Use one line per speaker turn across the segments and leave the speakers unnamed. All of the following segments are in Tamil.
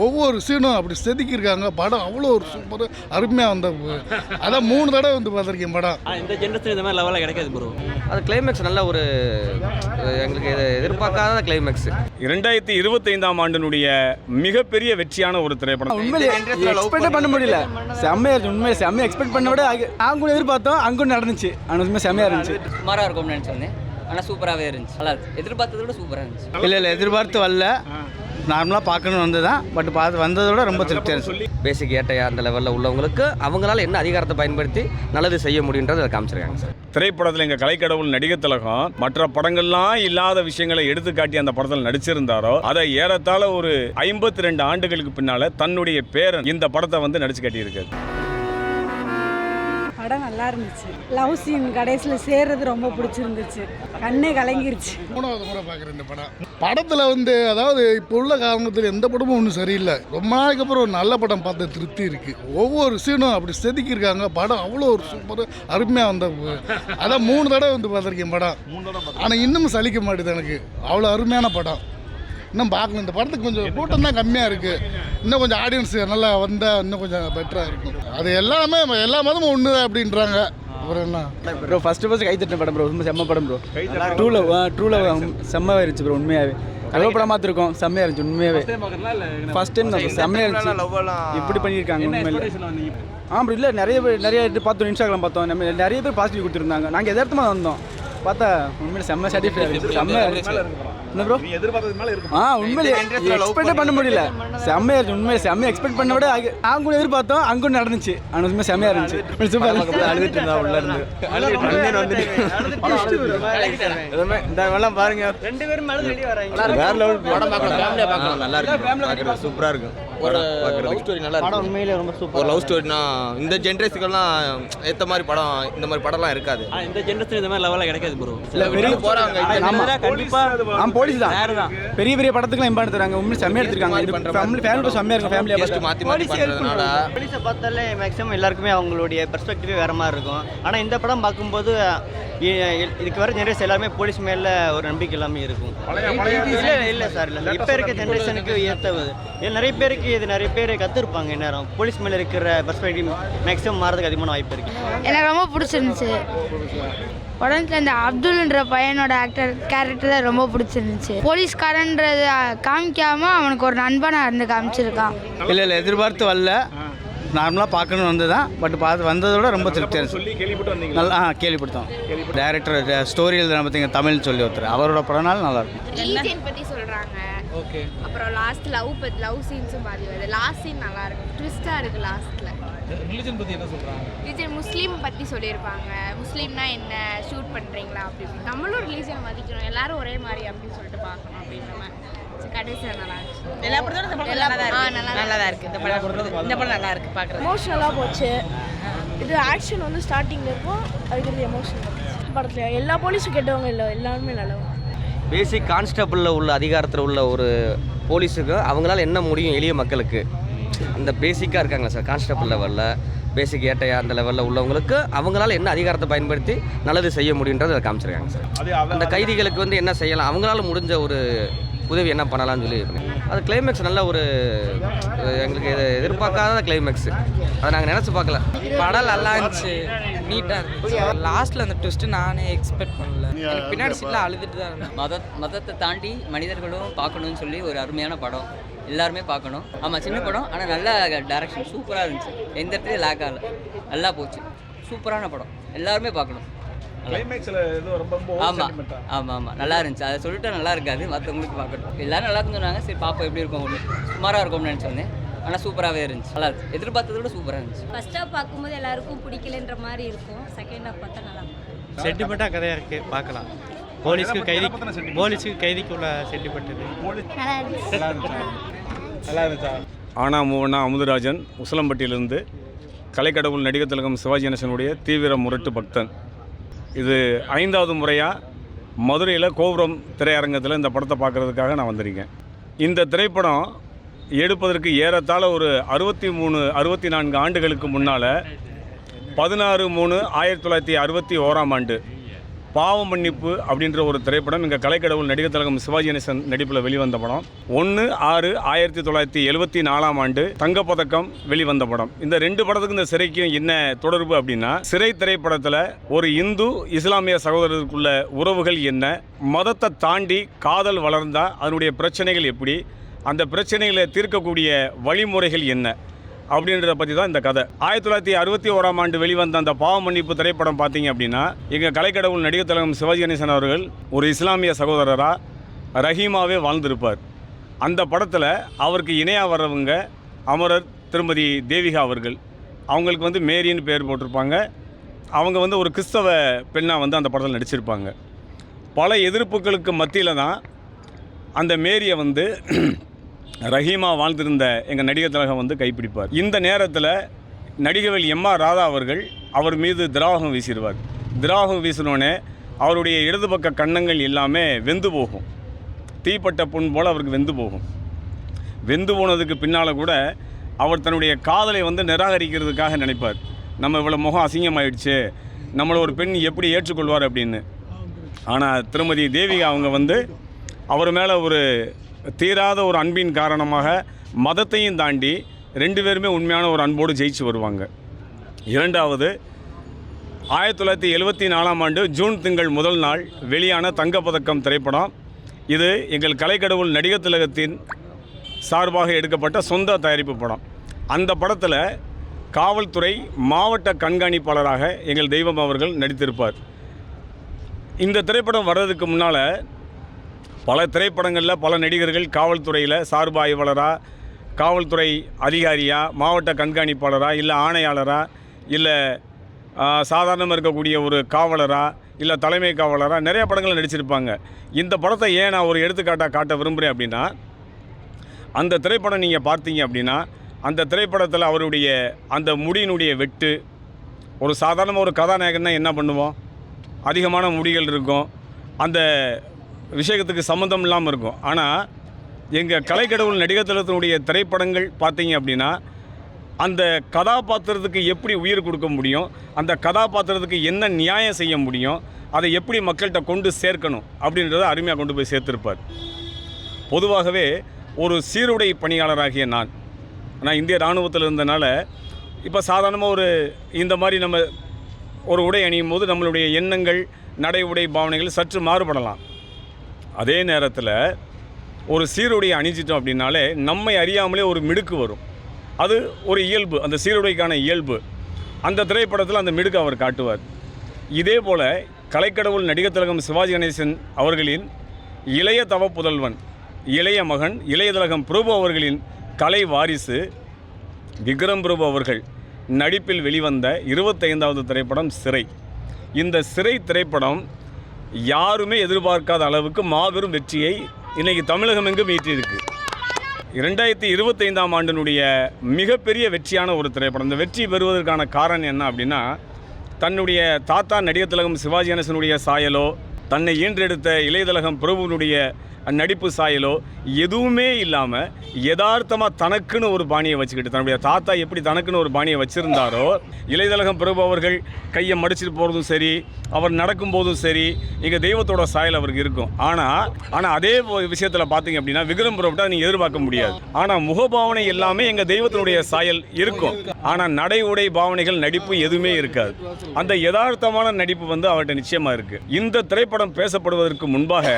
ஒவ்வொரு சீனும் அப்படி செதுக்கியிருக்காங்க. படம் அவ்வளோ ஒரு சூப்பர் அருமையாக வந்த அதான் 3 தடவை வந்து பார்த்துருக்கேன் படம்.
இந்த ஜென்ரேஷன் இந்த மாதிரி லெவலில் கிடைக்காது ப்ரோ.
அது கிளைமேக்ஸ் நல்ல ஒரு எங்களுக்கு எதிர்பார்க்காத கிளைமேக்ஸ்.
2025ஆம் ஆண்டினுடைய மிகப்பெரிய வெற்றியான ஒரு திரைப்படம்.
உண்மையிலே எக்ஸ்பெக்ட் பண்ண முடியல. செம்மையாக இருந்துச்சு. உண்மையிலே செம்மையாக எக்ஸ்பெக்ட் பண்ண விட நாங்கள் கூட எதிர்பார்த்தோம். அங்கே நடந்துச்சு. ஆனால் உண்மையாக செம்மையாக இருந்துச்சு.
சுமாராக இருக்கும்னு நினச்சோன்னே, ஆனால் சூப்பராகவே இருந்துச்சு. நல்லா இருக்கு. எதிர்பார்த்ததை விட சூப்பராக இருந்துச்சு.
இல்லை எதிர்பார்த்து வரல. நார்மலாக பார்க்கணும்னு வந்து தான். பட் பார்த்து வந்ததோட ரொம்ப திருப்தியாக இருந்துச்சு.
பேசிக் ஏட்டையா அந்த லெவலில் உள்ளவங்களுக்கு அவங்களால என்ன அதிகாரத்தை பயன்படுத்தி நல்லது செய்ய முடியுன்றதை அதை காமிச்சிருக்காங்க சார்.
திரைப்படத்தில் எங்கள் கலைக்கடவுள் நடிகர் திலகம் மற்ற படங்கள்லாம் இல்லாத விஷயங்களை எடுத்து காட்டி அந்த படத்தில் நடிச்சிருந்தாரோ அதை ஏறத்தாழ ஒரு 52 ஆண்டுகளுக்கு பின்னால தன்னுடைய பேரன் இந்த படத்தை வந்து நடிச்சு காட்டியிருக்காரு.
படம் நல்லா இருந்துச்சு. லவ் சீன் கடைசியில் சேர்றது ரொம்ப பிடிச்சிருந்துச்சு. கண்ணே கலங்கிருச்சு.
3வது முறை பார்க்குறேன் இந்த படம். படத்தில் வந்து அதாவது இப்போ உள்ள காரணத்தில் எந்த படமும் ஒன்றும் சரியில்லை. ரொம்ப நாளைக்கு அப்புறம் ஒரு நல்ல படம் பார்த்த திருப்தி இருக்குது. ஒவ்வொரு சீனும் அப்படி செதுக்கியிருக்காங்க. படம் அவ்வளோ ஒரு சூப்பர் அருமையாக வந்த அதான் 3 தடவை வந்து பார்த்துருக்கேன் படம். ஆனால் இன்னமும் சலிக்க மாட்டேது எனக்கு. அவ்வளோ அருமையான படம். இன்னும் பார்க்கணும். இந்த படத்துக்கு கொஞ்சம் கூட்டம் தான் கம்மியாக இருக்குது. இன்னும் கொஞ்சம் ஆடியன்ஸ் நல்லா வந்தால் இன்னும் கொஞ்சம் பெட்டராக இருக்கும். அது எல்லாமே எல்லா மதமும் ஒன்று அப்படின்றாங்க. அப்புறம் என்ன
ப்ரோ ஃபஸ்ட்டு கை தட்டின படம் ப்ரோ. ரொம்ப செம்ம படம் ப்ரோ. ட்ரூ லவ் செம்மையாக இருந்துச்சு ப்ரோ. உண்மையாகவே கலவை படம் பார்த்துருக்கோம். செம்மையாக இருந்துச்சு. உண்மையாகவே ஃபஸ்ட் டைம் தான் செம்மையாக இருந்துச்சு. இப்படி பண்ணியிருக்காங்க உண்மையில. ப்ரோ இல்லை நிறைய இது பார்த்தோம். இன்ஸ்டாகிராம் பார்த்தோம். நம்ம நிறைய பேர் பாசிட்டிவ் கொடுத்துருந்தாங்க. நாங்கள் எதார்த்தமாக வந்தோம். பார்த்தா உண்மையில செம்ம சாட்டிஸ்ஃபை இருந்துச்சு. செம்மையாக இருந்துச்சு. என்ன ப்ரோ உண்மையிலே எக்ஸ்பெக்ட் பண்ண முடியல. செம்மையாக இருந்துச்சு. உண்மையிலே செம்மையாக எக்ஸ்பெக்ட் பண்ண விட நாங்கள் கூட எதிர்பார்த்தோம். அங்கே நடந்துச்சு. ஆனால் உண்மையாக செம்மையாக இருந்துச்சு. சூப்பர் அழுதுட்டு இருந்தா உள்ள இருந்து பாருங்க. 2 பேரும் வேற லெவல் படம் பார்க்கலாம். நல்லா இருக்கு. சூப்பராக இருக்கும்.
ஒரு லவ் ஸ்டோரி நல்லா இருக்கு. படம் உண்மையிலே ரொம்ப சூப்பர். ஒரு லவ் ஸ்டோரினா இந்த ஜென்ரேஷனுக்குலாம் ஏற்ற மாதிரி படம் இந்த மாதிரி படம்லாம் இருக்காது.
இந்த ஜென்ரேஷன் இந்த மாதிரி லெவலில் கிடைக்காது ப்ரோ.
இல்லை வெளியே போகிறாங்க. கண்டிப்பாக போலீஸ் தான். பெரிய படத்துக்குலாம் இம்பார்ட்டன் தராங்க. உண்மையிலே செம்மையாக எடுத்துருக்காங்க. ஃபேமிலி செம்மையாக இருக்கும். ஃபேமிலியாக ஃபஸ்ட்டு மாற்றி பண்ணுறதுனால
போலீஸை பார்த்தாலே மேக்ஸிமம் எல்லாருக்குமே அவங்களுடைய பெர்ஸ்பெக்டிவே வேறு மாதிரி இருக்கும். ஆனால் இந்த படம் பார்க்கும்போது இதுக்கு வர ஜென்ரேஷன் எல்லாருமே போலீஸ் மேலே ஒரு நம்பிக்கை எல்லாமே இருக்கும். இல்லை சார், இல்லை இப்போ இருக்க ஜென்ரேஷனுக்கு ஏற்றது. நிறைய பேர் கற்றுருப்பாங்க. இந்நேரம் போலீஸ் மேலே இருக்கிற பெர்ஸ்பெக்டிவ் மேக்ஸிமம் மாறதுக்கு அதிகமான வாய்ப்பு இருக்குது.
எனக்கு ரொம்ப பிடிச்சிருந்துச்சு. படத்தில் இந்த அப்துல்ன்ற பையனோட கேரக்டர் தான் ரொம்ப பிடிச்சிருந்துச்சு. போலீஸ்காரன்றதை காமிக்காமல் அவனுக்கு ஒரு நண்பனாக இருந்து காமிச்சிருக்கான்.
இல்லை எதிர்பார்த்து வரல. நார்மலாக பார்க்கணும்னு வந்து தான். பட் பார்த்து வந்ததோட ரொம்ப திருப்தியாக இருந்துச்சு. நல்லா கேள்விப்பட்டோம். டேரக்டர் ஸ்டோரி எழுதுனா பார்த்தீங்க தமிழ்னு சொல்லி ஒருத்தர். அவரோட படம்னாலும் நல்லாயிருக்கும்.
ரிலீஜன் பற்றி சொல்கிறாங்க. ஓகே. அப்புறம் லாஸ்ட் லவ் சீன்ஸும் பாதி வருது. லாஸ்ட் சீன் நல்லா இருக்கும். ட்விஸ்ட்டாக இருக்குது லாஸ்ட்டில்.
ரிலிஜன் பற்றி என்ன சொல்கிறாங்க?
ரிலிஜன் முஸ்லீம் பற்றி சொல்லியிருப்பாங்க. முஸ்லீம்னா என்ன, ஷூட் பண்ணுறீங்களா அப்படின்னு. நம்மளும் ரிலீஜன் மதிக்கணும், எல்லாரும் ஒரே மாதிரி அப்படின்னு சொல்லிட்டு பார்க்கணும் அப்படின்ற மாதிரி. கடைசியாக நல்லா இருந்துச்சு.
எல்லா படத்தோட
நல்லா தான் இருக்குது.
இந்த படம் நல்லா இருக்குது பார்க்குறது.
எமோஷனலாக போச்சு. இது ஆக்ஷன் வந்து ஸ்டார்டிங்கில் இருக்கும். அதுக்கு எமோஷனல் படத்தில் எல்லா போலீஸும் கெட்டவங்க இல்லை, எல்லாருமே நல்லவங்க.
பேசிக் கான்ஸ்டபிளில் உள்ள அதிகாரத்தில் உள்ள ஒரு போலீஸுக்கு அவங்களால என்ன முடியும் எளிய மக்களுக்கு அந்த பேசிக்காக இருக்காங்களா சார். கான்ஸ்டபிள் லெவலில் பேசிக் ஏட்டையா அந்த லெவலில் உள்ளவங்களுக்கு அவங்களால என்ன அதிகாரத்தை பயன்படுத்தி நல்லது செய்ய முடியுன்றதை அதை காமிச்சிருக்காங்க சார். அந்த கைதிகளுக்கு வந்து என்ன செய்யலாம், அவங்களால முடிஞ்ச ஒரு உதவி என்ன பண்ணலாம்னு சொல்லி அது கிளைமேக்ஸ் நல்ல ஒரு எங்களுக்கு எதிர்பார்க்காத கிளைமேக்ஸ். அதை நாங்கள் நினச்சி பார்க்கல.
படம் நல்லா இருந்துச்சு, நீட்டாக இருந்துச்சு. லாஸ்ட்டில் அந்த ட்விஸ்ட்டு நானே எக்ஸ்பெக்ட் பண்ணல. எனக்கு பின்னாடி சீட்டில் அழுதுட்டு தான் இருந்தேன். மதத்தை தாண்டி மனிதர்களும் பார்க்கணும்னு சொல்லி ஒரு அருமையான படம். எல்லாருமே பார்க்கணும். ஆமாம், சின்ன படம், ஆனால் நல்ல டைரக்ஷன் சூப்பராக இருந்துச்சு. எந்த இடத்துலையும் லேக் ஆகலை, நல்லா போச்சு. சூப்பரான படம், எல்லாருமே பார்க்கணும். ஆமாம் நல்லா இருந்துச்சு. அதை சொல்லிட்டு நல்லா இருக்காது, மற்றவங்களுக்கு பார்க்கணும். எல்லாரும் நல்லா சொன்னாங்க. சரி பார்ப்போம் எப்படி இருக்கும். ஒன்று சுமாராக இருக்கும்னு நினச்சோன்னே, ஆனால் சூப்பராகவே இருந்துச்சு. நல்லா இருக்கு. எதிர்பார்த்ததை விட சூப்பராக இருந்துச்சு.
ஃபர்ஸ்ட் ஹாஃப் பார்க்கும்போது எல்லாருக்கும் பிடிக்கலன்ற மாதிரி இருக்கும். செகண்ட் ஹாஃப் பார்த்தா நல்லா இருக்கும்.
சென்டிமெண்ட்டாக கதையாக இருக்குது, பார்க்கலாம். போலீஸுக்கு கைதிக்குள்ள சென்டிமெண்ட் நல்லா இருந்துச்சா?
ஆனா மூவனா அமுதராஜன், உசிலம்பட்டியிலிருந்து கலைக்கடவுள் நடிகர் திலகம் சிவாஜி கணேசனுடைய தீவிர முரட்டு பக்தன். இது 5வது முறையாக மதுரையில் கோபுரம் திரையரங்கத்தில் இந்த படத்தை பார்க்குறதுக்காக நான் வந்திருக்கேன். இந்த திரைப்படம் எடுப்பதற்கு ஏறத்தாழ ஒரு 64 ஆண்டுகளுக்கு முன்னால் 16/3/1961 பாவ மன்னிப்பு அப்படின்ற ஒரு திரைப்படம் இங்கே கலைக்கடவுள் நடிகர் திலகம் சிவாஜி கணேசன் நடிப்பில் வெளிவந்த படம். 1/6/1974 தங்கப்பதக்கம் வெளிவந்த படம். இந்த 2 படத்துக்கும் இந்த சிறைக்கும் என்ன தொடர்பு அப்படின்னா, சிறை திரைப்படத்தில் ஒரு இந்து இஸ்லாமிய சகோதரருக்குள்ள உறவுகள் என்ன, மதத்தை தாண்டி காதல் வளர்ந்தா அதனுடைய பிரச்சனைகள் எப்படி, அந்த பிரச்சனைகளை தீர்க்கக்கூடிய வழிமுறைகள் என்ன அப்படின்றத பற்றி தான் இந்த கதை. 1961 வெளிவந்த அந்த பாவ மன்னிப்பு திரைப்படம் பார்த்தீங்க அப்படின்னா, எங்கள் கலைக்கடவுள் நடிகர் திலகம் சிவாஜி கணேசன் அவர்கள் ஒரு இஸ்லாமிய சகோதரராக ரஹீமாவே வாழ்ந்திருப்பார். அந்த படத்தில் அவருக்கு இணையாக வர்றவங்க அமரர் திருமதி தேவிகா அவர்கள். அவங்களுக்கு மேரின்னு பேர் போட்டிருப்பாங்க. அவங்க ஒரு கிறிஸ்தவ பெண்ணாக அந்த படத்தில் நடிச்சிருப்பாங்க. பல எதிர்ப்புகளுக்கு மத்தியில் தான் அந்த மேரியை ரஹீமா வாழ்ந்திருந்த எங்கள் நடிகர் திலகம் கைப்பிடிப்பார். இந்த நேரத்தில் நடிகவேல் எம்.ஆர். ராதா அவர்கள் அவர் மீது திராவகம் வீசிடுவார். திராவகம் வீசினோடனே அவருடைய இடது பக்க கன்னங்கள் எல்லாமே வெந்து போகும். தீப்பட்ட புண் போல் அவருக்கு வெந்து போகும். வெந்து போனதுக்கு பின்னால் கூட அவர் தன்னுடைய காதலை நிராகரிக்கிறதுக்காக நினைப்பார். நம்ம இவ்வளோ முகம் அசிங்கமாயிடுச்சு, நம்மளை ஒரு பெண் எப்படி ஏற்றுக்கொள்வார் அப்படின்னு. ஆனால் திருமதி தேவிகா அவங்க அவர் மேலே ஒரு தீராத ஒரு அன்பின் காரணமாக மதத்தையும் தாண்டி 2 பேருமே உண்மையான ஒரு அன்போடு ஜெயிச்சு வருவாங்க. இரண்டாவது 1974 ஜூன் திங்கள் முதல் நாள் வெளியான தங்கப்பதக்கம் திரைப்படம். இது எங்கள் கலைக்கடவுள் நடிகர் திலகத்தின் சார்பாக எடுக்கப்பட்ட சொந்த தயாரிப்பு படம். அந்த படத்தில் காவல்துறை மாவட்ட கண்காணிப்பாளராக எங்கள் தெய்வம் அவர்கள் நடித்திருப்பார். இந்த திரைப்படம் வர்றதுக்கு முன்னால் பல திரைப்படங்களில் பல நடிகர்கள் காவல்துறையில் சார்பு ஆய்வாளராக, காவல்துறை அதிகாரியாக, மாவட்ட கண்காணிப்பாளராக, இல்லை ஆணையாளராக, இல்லை சாதாரணமாக இருக்கக்கூடிய ஒரு காவலராக, இல்லை தலைமை காவலராக நிறைய படங்களில் நடிச்சிருப்பாங்க. இந்த படத்தை ஏன் நான் ஒரு எடுத்துக்காட்டாக காட்ட விரும்புகிறேன் அப்படின்னா, அந்த திரைப்படம் நீங்கள் பார்த்தீங்க அப்படின்னா, அந்த திரைப்படத்தில் அவருடைய அந்த முடியினுடைய வெட்டு, ஒரு சாதாரணமாக ஒரு கதாநாயகன்னா என்ன பண்ணுவோம், அதிகமான முடிகள் இருக்கும், அந்த விஷயத்துக்கு சம்மந்தம் இல்லாமல் இருக்கும். ஆனால் எங்கள் கலைக்கடவுள் நடிகர் திலகத்தினுடைய திரைப்படங்கள் பார்த்தீங்க அப்படின்னா, அந்த கதாபாத்திரத்துக்கு எப்படி உயிர் கொடுக்க முடியும், அந்த கதாபாத்திரத்துக்கு என்ன நியாயம் செய்ய முடியும், அதை எப்படி மக்கள்கிட்ட கொண்டு சேர்க்கணும் அப்படின்றத அருமையாக கொண்டு போய் சேர்த்திருப்பார். பொதுவாகவே ஒரு சீருடை பணியாளராகிய நான் இந்திய இராணுவத்தில் இருந்தனால இப்போ சாதாரணமாக இந்த மாதிரி நம்ம ஒரு உடை அணியும் போது நம்மளுடைய எண்ணங்கள், நடை, உடை, பாவனைகள் சற்று மாறுபடலாம். அதே நேரத்தில் ஒரு சீருடையை அணிஞ்சிட்டோம் அப்படின்னாலே நம்மை அறியாமலே ஒரு மிடுக்கு வரும். அது ஒரு இயல்பு, அந்த சீருடைக்கான இயல்பு. அந்த திரைப்படத்தில் அந்த மிடுக்கு அவர் காட்டுவார். இதே போல் கலைக்கடவுள் நடிகர் திலகம் சிவாஜி கணேசன் அவர்களின் இளைய தவப்புதல்வன், இளைய மகன் இளைய திலகம் பிரபு அவர்களின் கலை வாரிசு விக்ரம் பிரபு அவர்கள் நடிப்பில் வெளிவந்த 25வது திரைப்படம் சிறை. இந்த சிறை திரைப்படம் யாருமே எதிர்பார்க்காத அளவுக்கு மாபெரும் வெற்றியை இன்றைக்கி தமிழகம் எங்கும் ஈட்டியிருக்கு. 2025 மிகப்பெரிய வெற்றியான ஒரு திரைப்படம். இந்த வெற்றி பெறுவதற்கான காரணம் என்ன அப்படின்னா, தன்னுடைய தாத்தா நடிகர் திலகம் சிவாஜி கணேசனுடைய சாயலோ, தன்னை ஈன்றெடுத்த இளைய திலகம் பிரபுனுடைய நடிப்பு சாயலோ எதுவுமே இல்லாமல் யதார்த்தமாக தனக்குன்னு ஒரு பாணியை வச்சுக்கிட்டு, தன்னுடைய தாத்தா எப்படி தனக்குன்னு ஒரு பாணியை வச்சுருந்தாரோ, இளைய திலகம் பிரபு அவர்கள் கையை மடிச்சிட்டு போகிறதும் சரி, அவர் நடக்கும்போதும் சரி, இங்கே தெய்வத்தோட சாயல் அவருக்கு இருக்கும். ஆனால் அதே விஷயத்தில் பார்த்தீங்க அப்படின்னா விக்ரம் பிரபுட்டா நீங்கள் எதிர்பார்க்க முடியாது. ஆனால் முகபாவனை எல்லாமே எங்கள் தெய்வத்தினுடைய சாயல் இருக்கும். ஆனால் நடை, உடை, பாவனைகள், நடிப்பு எதுவுமே இருக்காது. அந்த யதார்த்தமான நடிப்பு அவர்கிட்ட நிச்சயமாக இருக்குது. இந்த திரைப்படம் பேசப்படுவதற்கு முன்பாக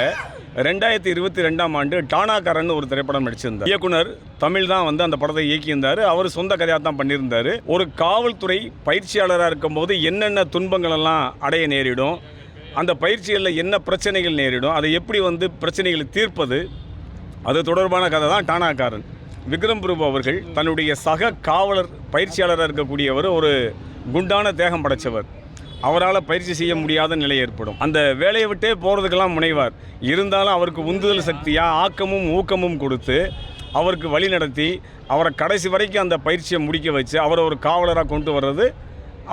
2022 டானாக்காரன் ஒரு திரைப்படம் நடிச்சிருந்தார். இயக்குனர் தமிழ் தான் அந்த படத்தை இயக்கியிருந்தார். அவர் சொந்த கதையாக தான் பண்ணியிருந்தார். ஒரு காவல்துறை பயிற்சியாளராக இருக்கும்போது என்னென்ன துன்பங்களெல்லாம் அடைய நேரிடும், அந்த பயிற்சிகளில் என்ன பிரச்சனைகள் நேரிடும், அதை எப்படி பிரச்சனைகளை தீர்ப்பது, அது தொடர்பான கதை தான் டானாக்காரன். விக்ரம் பிரபு அவர்கள் தன்னுடைய சக காவலர் பயிற்சியாளராக இருக்கக்கூடியவர் ஒரு குண்டான தேகம் படைத்தவர். அவரால் பயிற்சி செய்ய முடியாத நிலை ஏற்படும். அந்த வேலையை விட்டே போகிறதுக்கெல்லாம் முனைவார். இருந்தாலும் அவருக்கு உந்துதல் சக்தியாக ஆக்கமும் ஊக்கமும் கொடுத்து அவருக்கு வழி நடத்தி அவரை கடைசி வரைக்கும் அந்த பயிற்சியை முடிக்க வச்சு அவரை ஒரு காவலராக கொண்டு வர்றது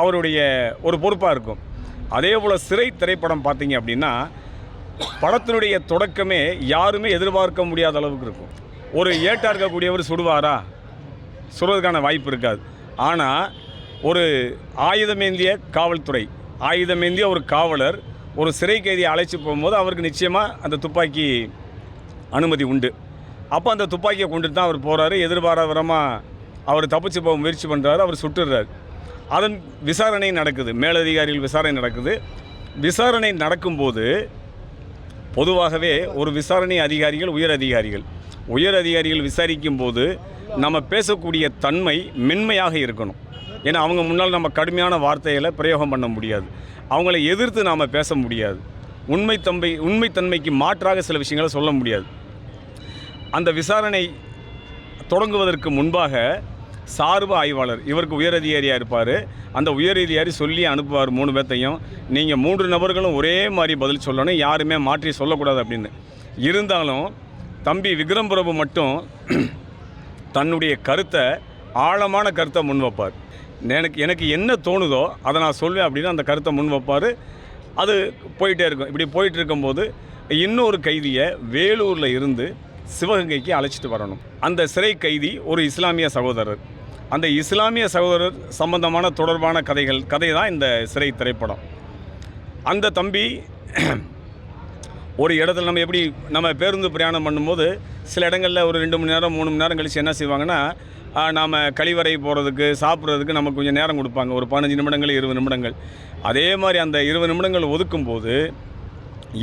அவருடைய ஒரு பொறுப்பாக இருக்கும். அதே போல் சிறை திரைப்படம் பார்த்தீங்க அப்படின்னா, படத்தினுடைய தொடக்கமே யாருமே எதிர்பார்க்க முடியாத அளவுக்கு இருக்கும். ஒரு ஏட்டாக இருக்கக்கூடியவர் சுடுவாரா? சுடுறதுக்கான வாய்ப்பு இருக்காது. ஆனால் ஒரு ஆயுதமேந்திய காவல்துறை, ஆயுதமேந்திய ஒரு காவலர் ஒரு சிறை கைதியை அழைச்சி போகும்போது அவருக்கு நிச்சயமாக அந்த துப்பாக்கி அனுமதி உண்டு. அப்போ அந்த துப்பாக்கியை கொண்டுட்டு தான் அவர் போகிறாரு. எதிர்பாராத விதமாக அவர் தப்பிச்சு போக முயற்சி பண்ணுறாரு. அவர் சுட்டுறாரு. அதன் விசாரணை நடக்குது, மேலதிகாரிகள் விசாரணை நடக்குது. விசாரணை நடக்கும்போது பொதுவாகவே ஒரு விசாரணை அதிகாரிகள் உயர் அதிகாரிகள் விசாரிக்கும் போது நம்ம பேசக்கூடிய தன்மை மென்மையாக இருக்கணும். ஏன்னா அவங்க முன்னால் நம்ம கடுமையான வார்த்தைகளை பிரயோகம் பண்ண முடியாது. அவங்கள எதிர்த்து நாம் பேச முடியாது. உண்மைத்தன்மைக்கு மாற்றாக சில விஷயங்களை சொல்ல முடியாது. அந்த விசாரணை தொடங்குவதற்கு முன்பாக சார்பு ஆய்வாளர், இவருக்கு உயரதிகாரியாக இருப்பார், அந்த உயரதிகாரி சொல்லி அனுப்புவார் 3 பேர்த்தையும். நீங்கள் 3 நபர்களும் ஒரே மாதிரி பதில் சொல்லணும், யாருமே மாற்றி சொல்லக்கூடாது அப்படின்னு. இருந்தாலும் தம்பி விக்ரம் பிரபு மட்டும் தன்னுடைய கருத்தை, ஆழமான கருத்தை முன் வைப்பார். எனக்கு என்ன தோணுதோ அதை நான் சொல்வேன் அப்படின்னு அந்த கருத்தை முன் வைப்பார். அது போயிட்டே இருக்கும். இப்படி போயிட்டு இருக்கும்போது இன்னொரு கைதியை வேலூரில் இருந்து சிவகங்கைக்கு அழைச்சிட்டு வரணும். அந்த சிறை கைதி ஒரு இஸ்லாமிய சகோதரர். அந்த இஸ்லாமிய சகோதரர் சம்பந்தமான தொடர்பான கதை தான் இந்த சிறை திரைப்படம். அந்த தம்பி ஒரு இடத்துல நம்ம பேருந்து பிரயாணம் பண்ணும்போது சில இடங்களில் ஒரு 2 மணி நேரம் 3 மணி நேரம் கழித்து என்ன செய்வாங்கன்னா, நாம் கழிவறை போகிறதுக்கு சாப்பிட்றதுக்கு நமக்கு கொஞ்சம் நேரம் கொடுப்பாங்க, ஒரு 15 நிமிடங்கள் 20 நிமிடங்கள். அதே மாதிரி அந்த 20 நிமிடங்கள் ஒதுக்கும்போது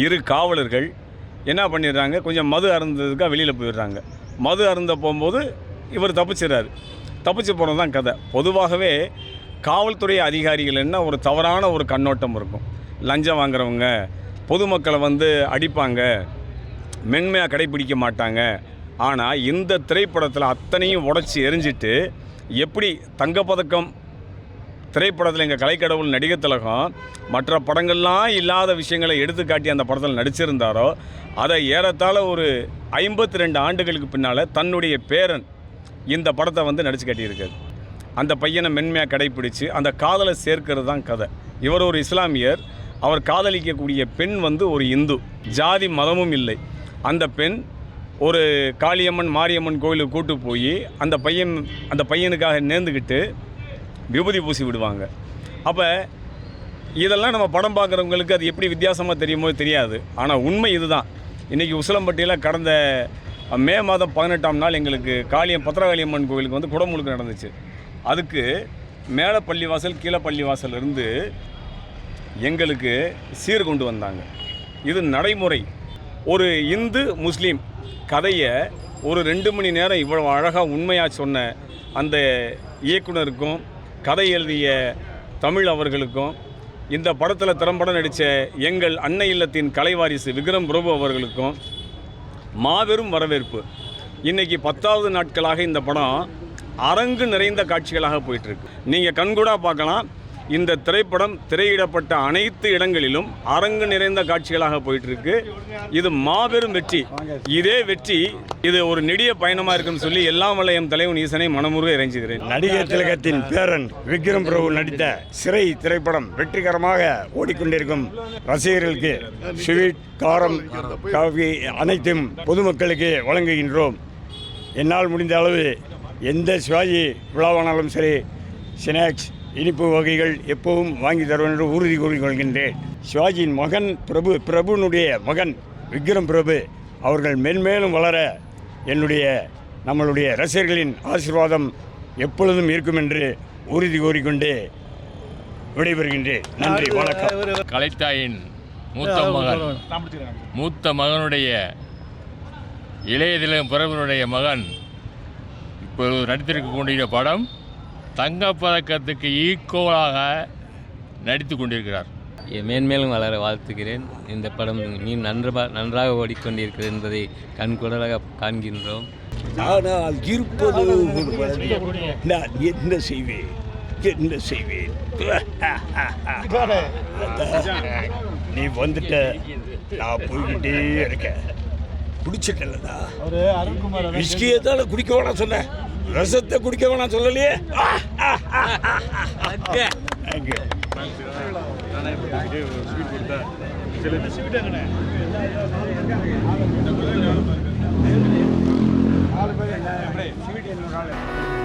2 காவலர்கள் என்ன பண்ணிடுறாங்க, கொஞ்சம் மது அருந்ததுக்காக வெளியில் போயிடுறாங்க. மது அருந்த போகும்போது இவர் தப்பிச்சு போகிறது தான் கதை. பொதுவாகவே காவல்துறை அதிகாரிகள் என்ன ஒரு தவறான ஒரு கண்ணோட்டம் இருக்கும். லஞ்சம் வாங்குறவங்க, பொதுமக்களை அடிப்பாங்க, மென்மையாக கடைப்பிடிக்க மாட்டாங்க. ஆனால் இந்த திரைப்படத்தில் அத்தனையும் உடச்சி எரிஞ்சிட்டு எப்படி தங்கப்பதக்கம் திரைப்படத்தில் எங்கள் கலைக்கடவுள் நடிகர் திலகம் மற்ற படங்கள்லாம் இல்லாத விஷயங்களை எடுத்துக்காட்டி அந்த படத்தில் நடிச்சிருந்தாரோ, அதை ஏறத்தாழ ஒரு 52 ஆண்டுகளுக்கு பின்னால் தன்னுடைய பேரன் இந்த படத்தை நடித்து காட்டியிருக்காரு. அந்த பையனை மென்மையாக கடைப்பிடிச்சு அந்த காதலை சேர்க்கிறது தான் கதை. இவர் ஒரு இஸ்லாமியர், அவர் காதலிக்கக்கூடிய பெண் ஒரு இந்து, ஜாதி மதமும் இல்லை. அந்த பெண் ஒரு காளியம்மன் மாரியம்மன் கோயிலுக்கு கூட்டு போய் அந்த பையனுக்காக நேர்ந்துக்கிட்டு விபூதி பூசி விடுவாங்க. அப்போ இதெல்லாம் நம்ம படம் பார்க்குறவங்களுக்கு அது எப்படி வித்தியாசமாக தெரியுமோ தெரியாது. ஆனால் உண்மை இதுதான். இன்றைக்கி உசிலம்பட்டியில் கடந்த மே மாதம் 18ஆம் நாள் எங்களுக்கு பத்திரகாளியம்மன் கோயிலுக்கு குடமுழுக்கு நடந்துச்சு. அதுக்கு மேலே பள்ளிவாசல் கீழே பள்ளிவாசல் இருந்து எங்களுக்கு சீர் கொண்டு வந்தாங்க. இது நடைமுறை. ஒரு இந்து முஸ்லீம் கதையை ஒரு 2 மணி நேரம் இவ்வளோ அழகாக உண்மையாக சொன்ன அந்த இயக்குனருக்கும் கதை எழுதிய தமிழ் அவர்களுக்கும் இந்த படத்தில் திறம்பட நடித்த எங்கள் அன்னை இல்லத்தின் கலைவாரிசு விக்ரம் பிரபு அவர்களுக்கும் மாபெரும் வரவேற்பு. இன்றைக்கி 10வது நாட்களாக இந்த படம் அரங்கு நிறைந்த காட்சிகளாக போயிட்டுருக்கு. நீங்கள் கண்கூடாக பார்க்கலாம். இந்த திரைப்படம் திரையிடப்பட்ட அனைத்து இடங்களிலும் அரங்கு நிறைந்த காட்சிகளாக போயிட்டுருக்கு. இது மாபெரும் வெற்றி. இதே வெற்றி இது ஒரு நெடிய பயணமாக இருக்குன்னு சொல்லி எல்லாம் வல்ல எம் தலைவன் ஈசனை மனமுருக இறைஞ்சுகிறேன்.
நடிகர் திலகத்தின் பேரன் விக்ரம் பிரபு நடித்த சிறை திரைப்படம் வெற்றிகரமாக ஓடிக்கொண்டிருக்கும் ரசிகர்களுக்கு ஸ்வீட், காரம், காஃபி அனைத்தும் பொதுமக்களுக்கு வழங்குகின்றோம். என்னால் முடிந்த அளவு எந்த சிவாஜி விழாவானாலும் சரி ஸ்நாக்ஸ், இனிப்பு வகைகள் எப்பவும் வாங்கி தருவேன் என்று உறுதி கூறிக்கொள்கின்றேன். சிவாஜியின் மகன் பிரபுனுடைய மகன் விக்ரம் பிரபு அவர்கள் மென்மேலும் வளர நம்மளுடைய ரசிகர்களின் ஆசீர்வாதம் எப்பொழுதும் இருக்கும் என்று உறுதி கூறிக்கொண்டு விடைபெறுகின்றேன். நன்றி, வணக்கம்.
கலைத்தாயின் மூத்த மகனுடைய இளைய திலகம் பிரபுனுடைய மகன் இப்போது நடித்திருக்கக்கூடிய படம் தங்கப்பதக்கத்துக்கு ஈக்குவலாக நடித்து கொண்டிருக்கிறார்.
மேன்மேலும் வளர வாழ்த்துகிறேன். இந்த படம் நன்றாக ஓடிக்கொண்டிருக்கிறது என்பதை கண்கூடாக காண்கின்றோம்.
ஆனால் இருப்பது நான் என்ன செய்வேன் நீ வந்துட்ட, நான் போய்கிட்டே இருக்கேன். குடிச்சிட்டா விஸ்கியை தானே குடிக்க வேணாம் சொன்னேன், ரசத்தை குடிக்க வேணாம் சொல்லலையே. ஸ்வீட்